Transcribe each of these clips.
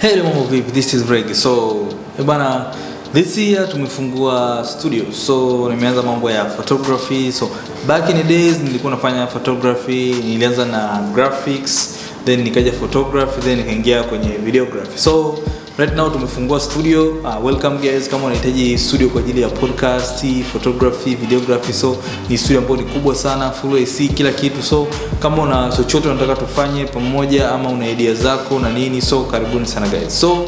Hey mambo vipi, this is Greg. So bana, this year tumefungua studio. So nimeanza mambo ya photography. So back in the days nilikuwa nafanya photography, nilianza na graphics, then nikaja photography, then nikaingia kwenye videography. So right now tumefungua studio. Welcome guys, kama unahitaji studio kwa ajili ya podcast, photography, videography. So ni studio ambayo ni kubwa sana, full AC, kila kitu. So kama una chochote unataka tufanye pamoja ama una idea zako na nini, so karibuni sana guys. So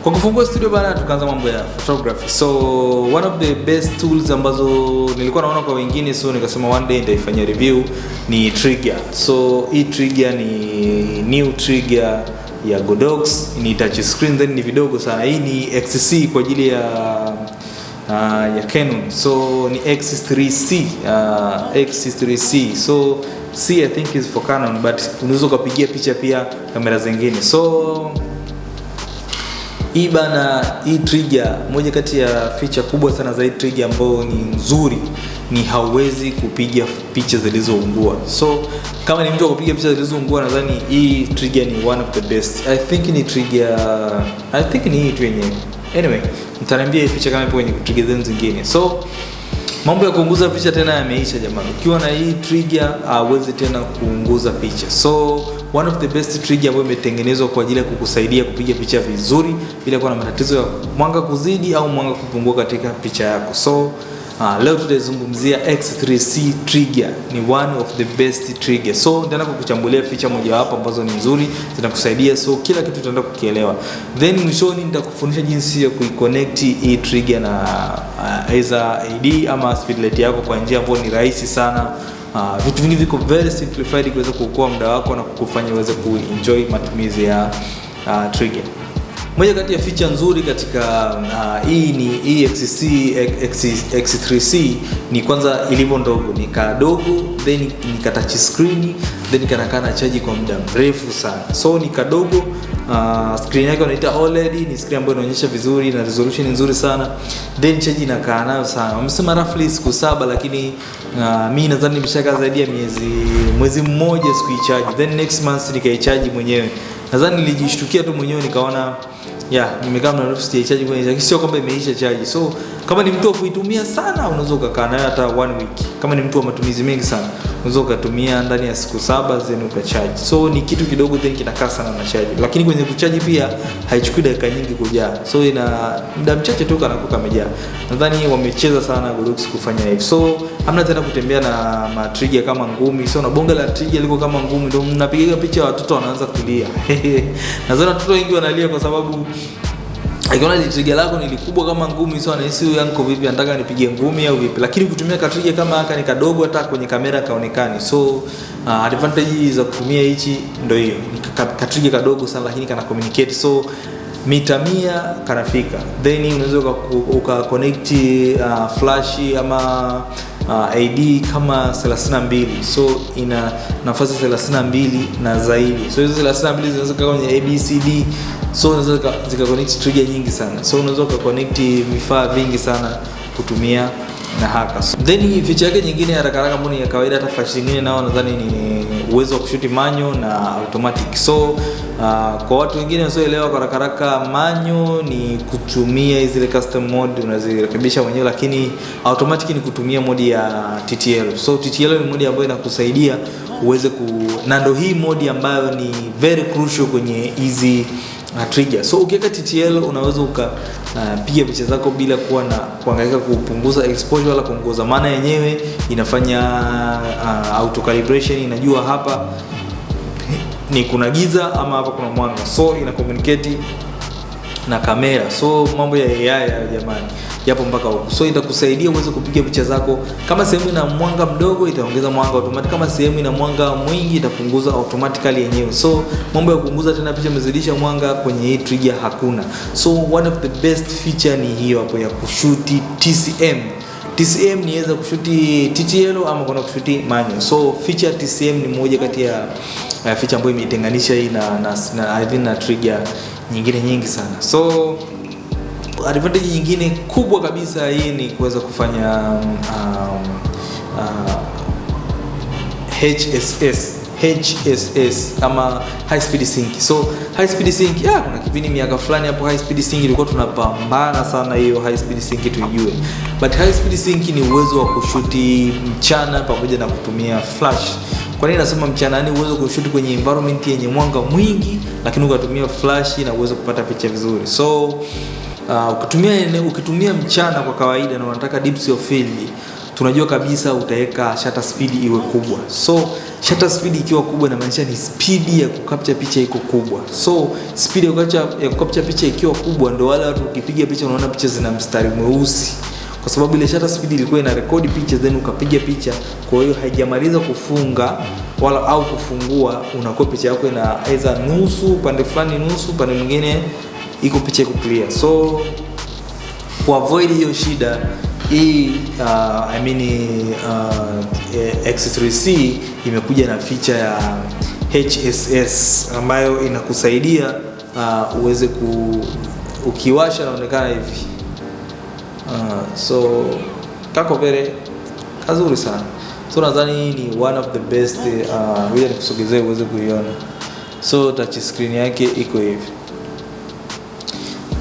kwa kufungua studio bana, tukaanza mambo ya photography. So one of the best tools ambazo nilikuwa naona kwa wengine, so nikasema one day nitaifanyia review, ni trigger. So hii trigger ni new trigger ya Godox, ni touch screen, then ni vidogo sana. Hii ni XC kwa ajili ya Canon. So ni X3C, X3C. So C I think is for Canon, but unaweza kupigia picha pia kamera zingine. So hii bana, hii trigger, moja kati ya feature kubwa sana za hii trigger ambayo ni nzuri ni hauwezi kupiga picha zilizoungua. So kama ni mtu wa kupiga picha zilizoungua, nadhani hii trigger ni one of the best. I think ni hii tu yenyewe. Anyway, mtaniambia hii feature kama ipo kwenye trigger zingine. So mambo ya kuunguza picha tena yameisha jamani. Ukiwa na hii trigger hauwezi tena kuunguza picha. So one of the best trigger ambayo imetengenezwa kwa ajili ya kukusaidia kupiga picha vizuri bila kuwa na matatizo ya mwanga kuzidi au mwanga kupungua katika picha yako. So leo tutazungumzia X3C trigger. Ni one of the best trigger. So nitaenda kukuchambulia feature moja wapo ambazo ni nzuri, zinakusaidia, so kila kitu utaenda kukielewa. Then mwishoni nitakufundisha jinsi ya kuiconnect hii trigger na either AD ama speedlight yako kwa njia ambayo ni rahisi sana. Vitu vingi viko very simplified kuweza kuokoa muda wako na kukufanya uweze kuenjoy matumizi ya trigger. Moja kati ya feature nzuri katika hii X3C ni kwanza ilivyo ndogo, ni kadogo, then ni touch screen, then kanakaa na charge kwa muda mrefu sana. So ni kadogo, screen yake wanaita OLED, ni screen ambayo inaonyesha vizuri na resolution nzuri sana, then charge inakaa nayo sana. Wamesema roughly siku 7, lakini mimi nadhani nimeshakaa zaidi ya mwezi mmoja sikuicharge, then next month nikaicharge mwenyewe. Nadhani nilijishtukia tu mwenyewe nikaona nimekaa na nafsi ya charge mwenyewe, sio kwamba imeisha charge. So kama ni mtu wa kuitumia sana, unaweza ukakaa nayo hata 1 week. Kama ni mtu wa matumizi mengi sana, unaweza ukatumia ndani ya siku 7 then ukacharge. So ni kitu kidogo then kinakaa sana na charge. Lakini kwenye kucharge pia haichukui dakika nyingi kujaa. So ina muda mchache tu kanakuwa kamejaa. Nadhani wamecheza sana Godox kufanya hivi. So hamna tena kutembea na matrigger kama ngumi. So na bonga la trigger liko kama ngumi, ndio mnapiga picha watoto wanaanza kulia. Nadhani watoto wengi wanalia kwa sababu akiona trigger lako ni kubwa kama ngumi, so anahisi huyu yanko vipi, anataka nipige ngumi au vipi. Lakini kutumia trigger kama haka ni kadogo, hata kwenye kamera kaonekani. So advantage za kutumia hichi ndio hiyo, ni trigger kadogo sana lakini kana communicate. So mita 100 kanafika, then unaweza ukaconnect flash ama AD kama 32. So ina nafasi 32 na zaidi. So hizo 32 zinaweza kuwa kwenye ABCD. So unaweza zika-connect trigger nyingi sana. So unaweza ukaconnect vifaa vingi sana kutumia na haka. So then feature yake nyingine ya haraka ambayo ni ya kawaida, hata flash nyingine nao nadhani ni uwezo wa kushoot manual na automatic. So kwa watu wengine wasioelewa, kwa haraka manual ni kutumia zile custom mode unazirekebisha mwenyewe, lakini automatic ni kutumia mode ya TTL. So TTL ni mode ambayo inakusaidia uweze na ndio hii mode ambayo ni very crucial kwenye hizi trigger. So ukiweka TTL unaweza ukapiga picha zako bila kuwa na kuhangaika kupunguza exposure wala kuongeza, maana yenyewe inafanya auto calibration, inajua hapa ni kuna giza ama hapa kuna mwanga. So ina communicate na kamera. So mambo ya AI jamani yapo mpaka huko. So itakusaidia uweze kupiga picha zako. Kama sehemu ina mwanga mdogo, itaongeza mwanga automatic. Kama sehemu ina mwanga mwingi, itapunguza automatically yenyewe. So mambo ya kupunguza tena picha mezidisha mwanga kwenye hii trigger hakuna. So one of the best feature ni hiyo hapo ya kushuti TCM. TCM niweza kushuti TTL ama kuna kushuti manual. So feature TCM ni moja kati ya feature ambayo imetenganisha hii na trigger nyingine nyingi sana. So advantage nyingine kubwa kabisa hii ni kuweza kufanya HSS. HSS ama high speed sync. So high speed sync, kuna kipindi miaka fulani hapo high speed sync ilikuwa tunapambana sana hiyo high speed sync tuijue. But high speed sync ni uwezo wa kushuti mchana pamoja na kutumia flash. Kwa nini nasema mchana? Ni uwezo kushuti kwenye environment yenye mwanga mwingi lakini ukatumia flash na uwezo kupata picha vizuri. So ukitumia mchana kwa kawaida na unataka deep field of field, tunajua kabisa utaweka shutter speed iwe kubwa. So shutter speed ikiwa kubwa inamaanisha ni speed ya kukapcha picha iko kubwa. So speed ya kukapcha picha ikiwa kubwa ndio wale watu ukipiga picha unaona picha zina mstari mweusi, kwa sababu ile shutter speed ilikuwa ina record picha then ukapiga picha, kwa hiyo haijamaliza kufunga wala au kufungua, unakuwa picha yako ina either nusu pande fulani, nusu pande mwingine iko picha iko clear. So ku avoid hiyo shida hii X3C imekuja na feature ya HSS ambayo inakusaidia uweze ukiwasha naonekana hivi. So kako vile kazuri sana. So nadhani ni one of the best, wewe nikusogezee uweze kuiona. So touch screen yake iko hivi.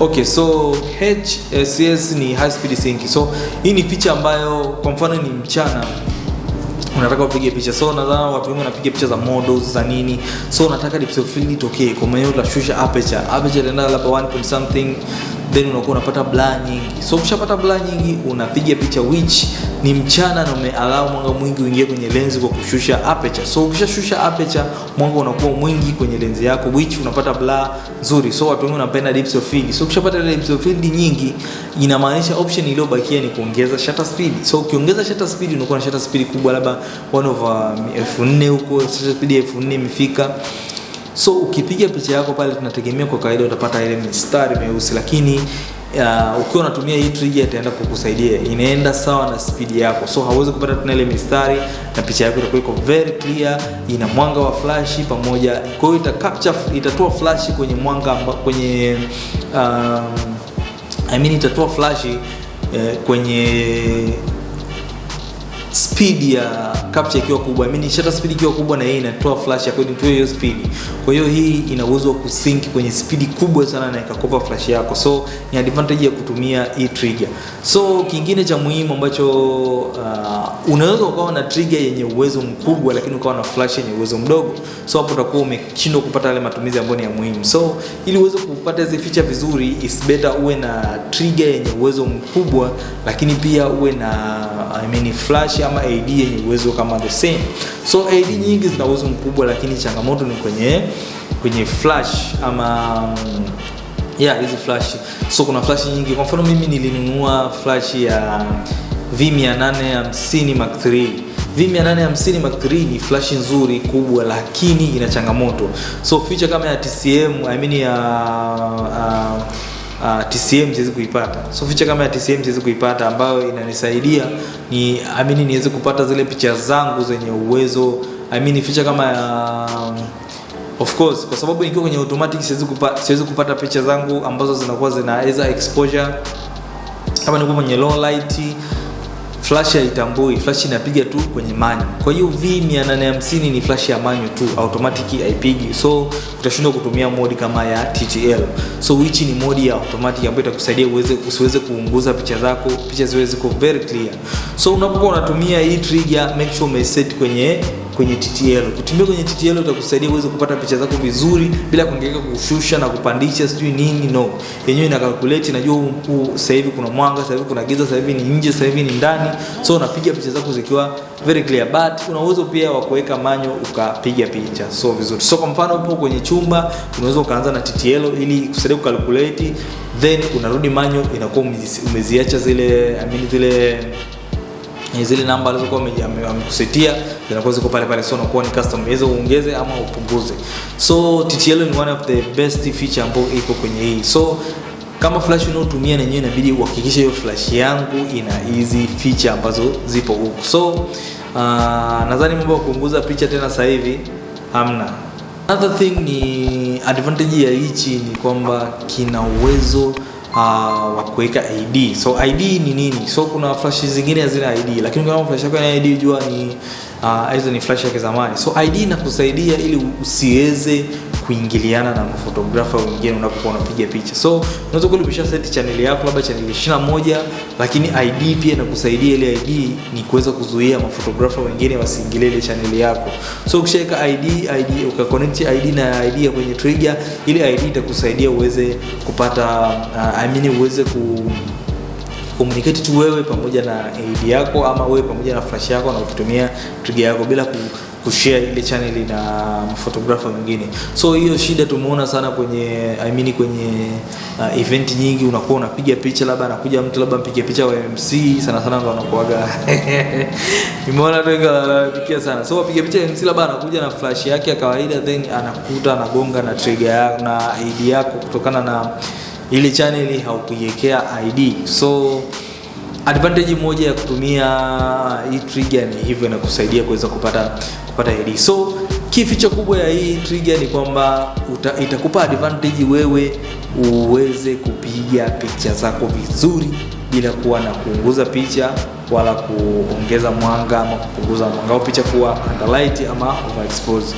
Okay, so HSS ni high speed sync. So hii ni feature ambayo kwa mfano ni mchana unataka upige picha. So nadhani watu wengi wanapiga picha za models za nini. So unataka depth of field itokee. Kwa maana utashusha aperture. Aperture inaenda labda 1 point something, then unakuwa unapata blur nyingi. So ukishapata blur nyingi unapiga picha which ni mchana na umeallow mwanga mwingi uingie kwenye lens kwa kushusha aperture. So ukishashusha aperture mwanga unakuwa mwingi kwenye lens yako which unapata blur nzuri. So watu wengi wanapenda depth of field. So ukishapata depth of field nyingi inamaanisha option iliyobakia ni kuongeza shutter speed. So ukiongeza shutter speed unakuwa na shutter speed kubwa labda 1/4 huko, shutter speed ya 4000 imefika. So ukipiga picha yako pale tunategemea kwa kawaida utapata ile mistari meusi, lakini ukiwa unatumia hii trigger itaenda kukusaidia, inaenda sawa na speed yako. So hauwezi kupata tena ile mistari na picha yako itakuwa iko very clear, ina mwanga wa flash pamoja. Kwa hiyo itatoa flash kwenye mwanga kwenye itatoa flash kwenye speed ya capture ikiwa kubwa. Shutter speed ikiwa kubwa na hii inatoa flash according to hiyo speed. Kwa hiyo hii ina uwezo wa kusync kwenye speed kubwa sana na ikakopa flash yako. So ni advantage ya kutumia hii trigger. So kingine cha muhimu ambacho unaweza ukawa na trigger yenye uwezo mkubwa lakini ukawa na flash yenye uwezo mdogo. So hapo utakuwa umeshindwa kupata yale matumizi ambayo ni ya muhimu. So ili uweze kupata hizo feature vizuri, is better uwe na trigger yenye uwezo mkubwa lakini pia uwe na flash ama AD yenye uwezo kama the same. So AD nyingi zina uwezo mkubwa lakini changamoto ni kwenye flash ama hizi flash. So kuna flash nyingi. Kwa mfano mimi nilinunua flash ya V850 Mark III. V850 Mark III ni flash nzuri kubwa lakini ina changamoto. So feature kama ya TCM TCM siwezi kuipata. So feature kama ya TCM siwezi kuipata ambayo inanisaidia niweze kupata zile picha zangu zenye uwezo. Feature kama ya of course kwa sababu nikiwa kwenye automatic siwezi kupata picha zangu ambazo zinakuwa zina either exposure. Kama niko kwenye low light flash haitambui, flash inapiga tu kwenye manual. Kwa hiyo V850 ni flash ya manual tu, automatic haipigi. So utashindwa kutumia mode kama ya TTL. So which ni mode ya automatic ambayo itakusaidia usiweze kuunguza picha zako, picha ziwe ziko very clear. So unapokuwa unatumia hii trigger make sure umeset kwenye TTL. Ukitumia kwenye TTL utakusaidia uweze kupata picha zako vizuri bila kuhangaika kushusha na kupandisha sijui nini. No, yenyewe ina calculate, inajua sasa hivi kuna mwanga, sasa hivi kuna giza, sasa hivi ni nje, sasa hivi ni ndani. So unapiga picha zako zikiwa very clear. But una uwezo pia wa kuweka manyo ukapiga picha so vizuri. So kwa mfano upo kwenye chumba unaweza ukaanza na TTL ili kusaidia kucalculate, then unarudi manyo inakuwa umeziacha zile namba alizokuwa amekusetia zinakuwa ziko pale pale. So unakuwa ni custom, unaweza uongeze ama upunguze. So TTL ni one of the best feature ambayo iko kwenye hii. So kama flash unaotumia na yenyewe inabidi uhakikishe hiyo flash yangu ina hizi feature ambazo zipo huko. So nadhani mambo ya kupunguza picha tena sasa hivi hamna. Another thing ni advantage ya hichi ni kwamba kina uwezo wa kuweka ID. So ID ni nini? So kuna flash zingine hazina ID, lakini kama flash yako ina ID jua ni hizo ni flash ya zamani. So ID inakusaidia ili usiweze kuingiliana na photographer wengine unapokuwa unapiga picha. So unaweza kulipisha set channel yako labda channel 21, lakini ID pia inakusaidia. Ile ID ni kuweza kuzuia photographer wengine wasiingilie ile channel yako. So ukishaweka ID ukaconnect ID na ID ya kwenye trigger, ile ID itakusaidia uweze kupata uweze communicate tu wewe pamoja na ID yako, ama wewe pamoja na flash yako, na ukitumia trigger yako bila kushare ile channel na photographer mwingine. So hiyo shida tumeona sana kwenye kwenye event nyingi. Unakuwa unapiga picha, labda anakuja mtu labda mpige picha wa MC sana ndo anakuaga nimeona wengi wanapigia sana. So wapiga picha MC labda anakuja na flash yake ya kawaida, then anakuta anagonga na trigger yako na ID yako kutokana na ile channel haukuiwekea ID. So advantage moja ya kutumia hii trigger ni hivyo, inakusaidia kuweza kupata ID. So key feature kubwa ya hii trigger ni kwamba itakupa advantage wewe uweze kupiga picha zako vizuri bila kuwa na kuunguza picha wala kuongeza mwanga ama kupunguza mwanga au picha kuwa underlight ama overexpose.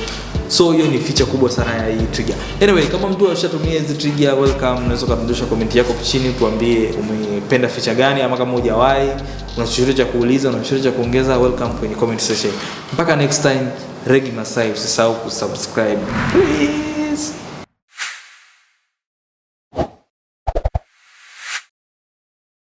So hiyo ni feature kubwa sana ya hii trigger. Anyway, kama mtu ameshatumia hizi trigger, welcome. Unaweza kudondosha comment yako chini, tuambie umependa feature gani, ama kama hujawahi una chochote cha kuuliza, una chochote cha kuongeza, welcome kwenye comment section. Mpaka next time, Regi Masai, usisahau kusubscribe.